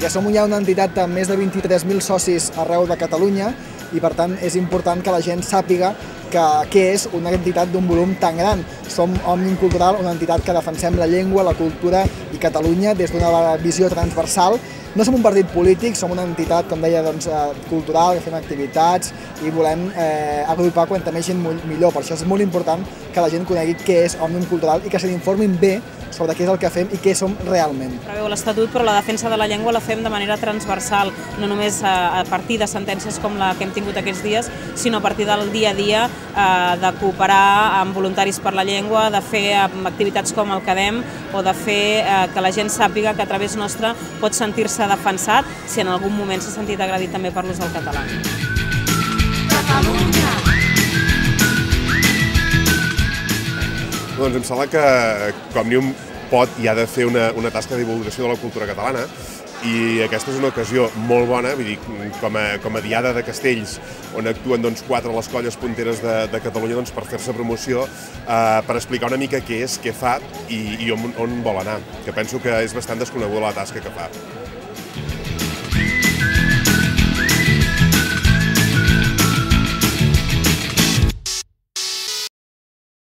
perquè som ja una entitat amb més de 23.000 socis arreu de Catalunya i per tant és important que la gent sàpiga què és una entitat d'un volum tan gran. Som Òmnium Cultural, una entitat que defensem la llengua, la cultura i Catalunya des d'una visió transversal. No som un partit polític, som una entitat, com deia, cultural, que fem activitats i volem agrupar quanta més gent millor. Per això és molt important que la gent conegui què és Òmnium Cultural i que se n'informin bé sobre què és el que fem i què som realment. Preveu l'Estatut, però la defensa de la llengua la fem de manera transversal, no només a partir de sentències com la que hem tingut aquests dies, sinó a partir del dia a dia de cooperar amb voluntaris per la llengua, de fer activitats com el CADEM o de fer que la gent sàpiga que a través nostre pot sentir-se defensat si en algun moment s'ha sentit agredit també per l'ús del català. Catalunya! Doncs em sembla que Òmnium pot i ha de fer una tasca de divulgació de la cultura catalana i aquesta és una ocasió molt bona, vull dir, com a Diada de Castells, on actuen 4 de les colles punteres de Catalunya per fer-se promoció, per explicar una mica què és, què fa i on vol anar, que penso que és bastant desconeguda la tasca que fa.